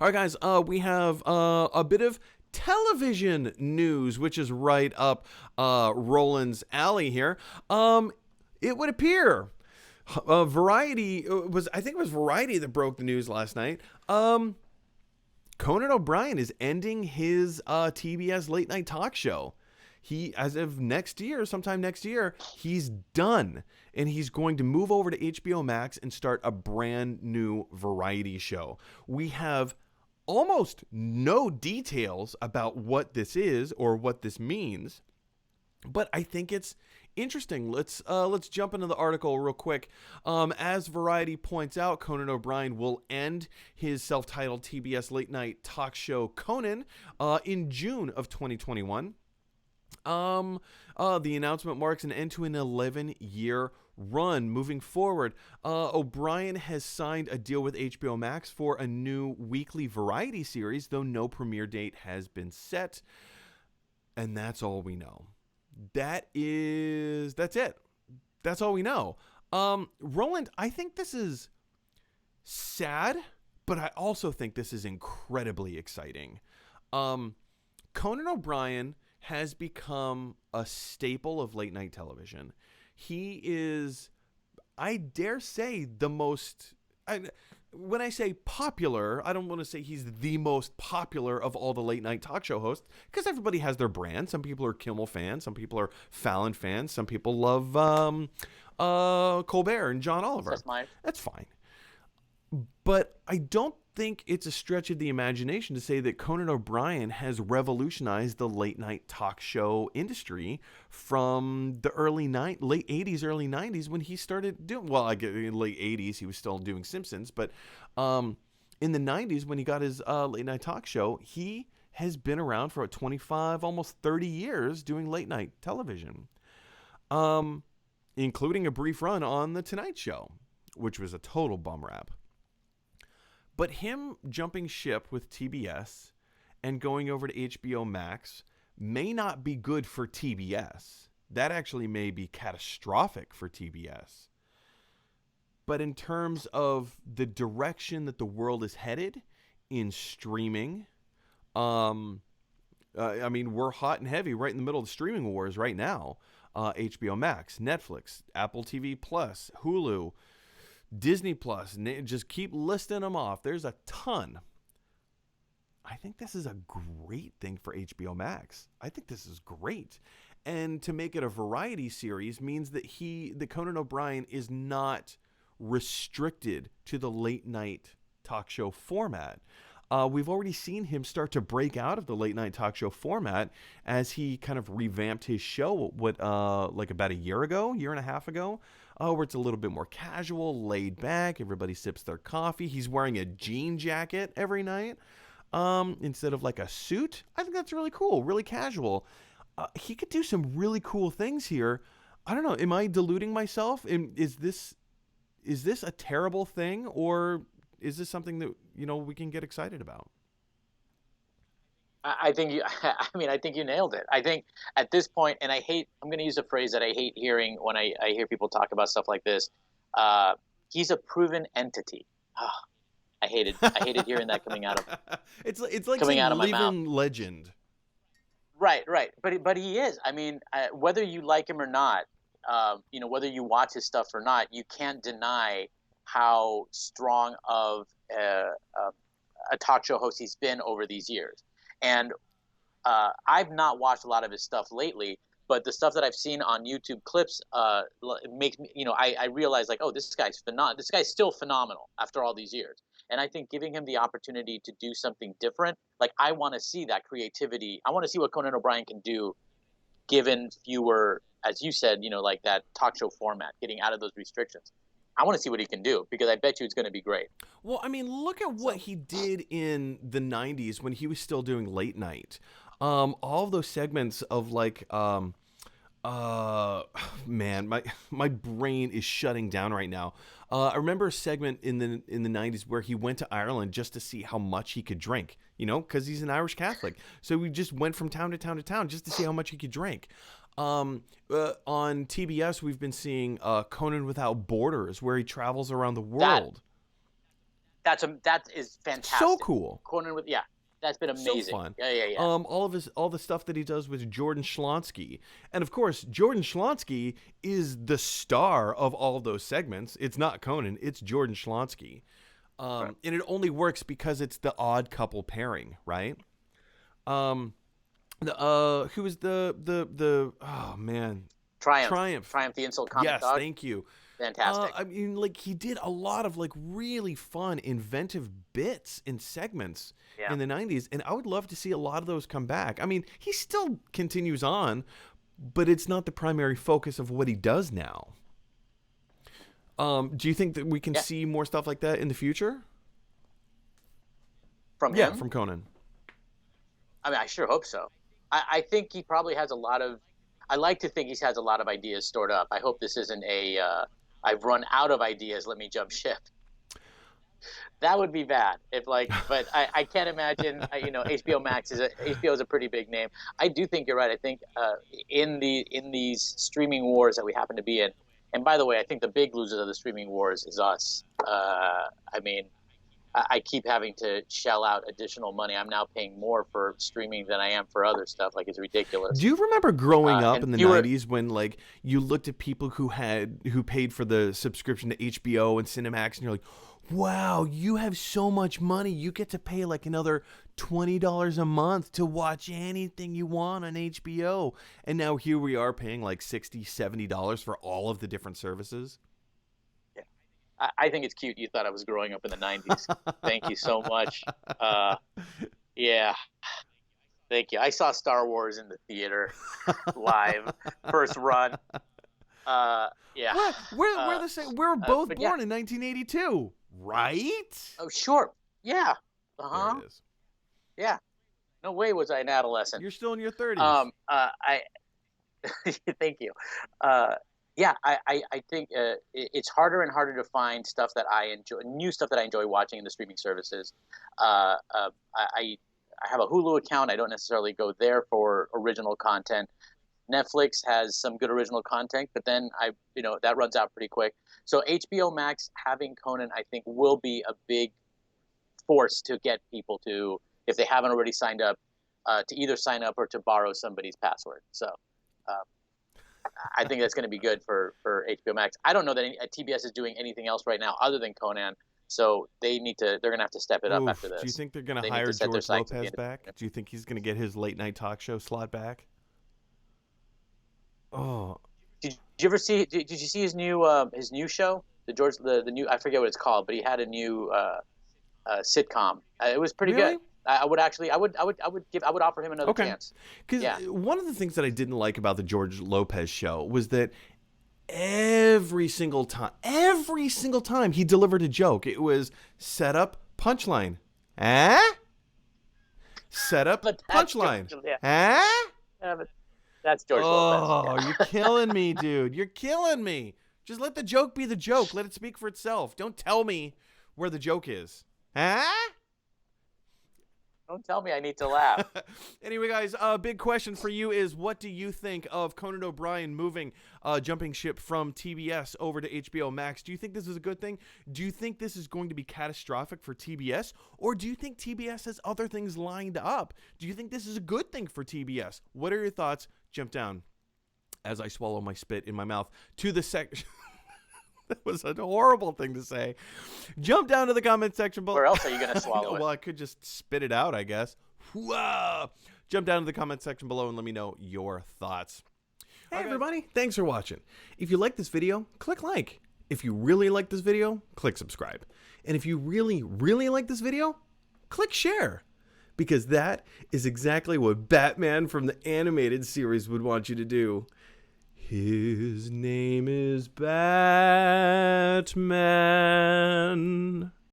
All right, guys, we have a bit of television news, which is right up Roland's alley here. It would appear Variety I think it was Variety that broke the news last night. Conan O'Brien is ending his TBS late night talk show. He, as of sometime next year, he's done. And he's going to move over to HBOMAX and start a brand new variety show. We have almost no details about what this is or what this means, but I think it's interesting. Let's jump into the article real quick. As Variety points out, Conan O'Brien will end his self-titled TBS late night talk show Conan in June of 2021. The announcement marks an end to an 11-year run. Moving forward, O'Brien has signed a deal with HBO Max for a new weekly variety series, though no premiere date has been set. And that's all we know. That's it. That's all we know. Rolland, I think this is sad, but I also think this is incredibly exciting. Conan O'Brien has become a staple of late night television. He is, I dare say, the most, when I say popular, I don't want to say he's the most popular of all the late night talk show hosts, because everybody has their brand. Some people are Kimmel fans, some people are Fallon fans, some people love Colbert and John Oliver. That's fine. But I don't think it's a stretch of the imagination to say that Conan O'Brien has revolutionized the late night talk show industry from the late 80s, early 90s when he started doing, well, I get in late 80s, he was still doing Simpsons, but in the 90s when he got his late night talk show, he has been around for 25, almost 30 years doing late night television, including a brief run on The Tonight Show, which was a total bum rap. But him jumping ship with TBS and going over to HBO Max may not be good for TBS. That actually may be catastrophic for TBS. But in terms of the direction that the world is headed in streaming, I mean, we're hot and heavy right in the middle of the streaming wars right now. HBO Max, Netflix, Apple TV Plus, Hulu, Disney Plus, just keep listing them off. There's a ton. I think this is a great thing for HBO Max. I think this is great. And to make it a variety series means that Conan O'Brien is not restricted to the late night talk show format. We've already seen him start to break out of the late night talk show format as he kind of revamped his show, like about a year and a half ago, where it's a little bit more casual, laid back. Everybody sips their coffee. He's wearing a jean jacket every night instead of like a suit. I think that's really cool, really casual. He could do some really cool things here. I don't know. Am I deluding myself? Is this a terrible thing, or is this something that, we can get excited about? I think you nailed it. I think at this point, and I'm going to use a phrase that I hate hearing when I hear people talk about stuff like this. He's a proven entity. Oh, I hated hearing that coming out of it's like coming out of my mouth. Legend. Right. But he is. I mean, whether you like him or not, whether you watch his stuff or not, you can't deny how strong of a talk show host he's been over these years. And I've not watched a lot of his stuff lately, but the stuff that I've seen on YouTube clips makes me, I realize like, oh, this guy's still phenomenal after all these years. And I think giving him the opportunity to do something different, like I want to see that creativity. I want to see what Conan O'Brien can do given fewer, as you said, like that talk show format, getting out of those restrictions. I want to see what he can do, because I bet you it's going to be great. Well, I mean, look at what he did in the 90s when he was still doing late night. All of those segments of like, man, my brain is shutting down right now. I remember a segment in the 90s where he went to Ireland just to see how much he could drink, because he's an Irish Catholic. So we just went from town to town to town just to see how much he could drink. On TBS, we've been seeing Conan Without Borders, where he travels around the world. that is fantastic. So cool. Conan with that's been amazing. So fun. Yeah. All the stuff that he does with Jordan Schlonsky, and of course Jordan Schlonsky is the star of all of those segments. It's not Conan, it's Jordan Schlonsky, right. And it only works because it's the odd couple pairing, right? Who was the oh man, Triumph, the insult comic yes, dog. Thank you. Fantastic. I mean, like, he did a lot of like really fun, inventive bits and segments in the 90s, and I would love to see a lot of those come back. I mean, he still continues on, but it's not the primary focus of what he does now. Do you think that we can see more stuff like that in the future? From him? Yeah, from Conan. I mean, I sure hope so. I think he probably has a lot of. I like to think he has a lot of ideas stored up. I hope this isn't a. I've run out of ideas. Let me jump ship. That would be bad if but I can't imagine. HBOMAX HBO is a pretty big name. I do think you're right. I think in these streaming wars that we happen to be in, and by the way, I think the big losers of the streaming wars is us. I mean, I keep having to shell out additional money. I'm now paying more for streaming than I am for other stuff. Like, it's ridiculous. Do you remember growing up in the 90s when like you looked at people who paid for the subscription to HBO and Cinemax, and you're like, wow, you have so much money. You get to pay like another $20 a month to watch anything you want on HBO. And now here we are paying like $60, $70 for all of the different services. I think it's cute you thought I was growing up in the 90s. Thank you so much. Yeah. Thank you. I saw Star Wars in the theater live, first run. Yeah. What? We're the same. We're both born in 1982, right? Oh, sure. Yeah. Uh-huh. There it is. Yeah. No way was I an adolescent. You're still in your 30s. Thank you. Yeah, I think it's harder and harder to find stuff that I enjoy, new stuff that I enjoy watching in the streaming services. I have a Hulu account. I don't necessarily go there for original content. Netflix has some good original content, but then that runs out pretty quick. So HBO Max having Conan, I think, will be a big force to get people to, if they haven't already signed up, to either sign up or to borrow somebody's password. So. I think that's going to be good for HBO Max. I don't know that TBS is doing anything else right now other than Conan, so they're going to have to step it up after this. Do you think they're going to hire George Lopez back? Do you think he's going to get his late night talk show slot back? Oh, did you ever see? Did you see his new show? The new, I forget what it's called, but he had a new sitcom. It was pretty good. I would offer him another chance. Because one of the things that I didn't like about the George Lopez show was that every single time he delivered a joke, it was set up, punchline. Set up, punchline. That's George Lopez. Oh, you're killing me, dude. You're killing me. Just let the joke be the joke. Let it speak for itself. Don't tell me where the joke is. Don't tell me I need to laugh. Anyway, guys, big question for you is, what do you think of Conan O'Brien jumping ship from TBS over to HBO Max? Do you think this is a good thing? Do you think this is going to be catastrophic for TBS? Or do you think TBS has other things lined up? Do you think this is a good thing for TBS? What are your thoughts? Jump down as I swallow my spit in my mouth to the section. That was a horrible thing to say. Jump down to the comment section below. Where else are you going to swallow it? Well, I could just spit it out, I guess. Whoa. Jump down to the comment section below and let me know your thoughts. Hey, everybody. Thanks for watching. If you like this video, click like. If you really like this video, click subscribe. And if you really, really like this video, click share. Because that is exactly what Batman from the animated series would want you to do. His name is Batman.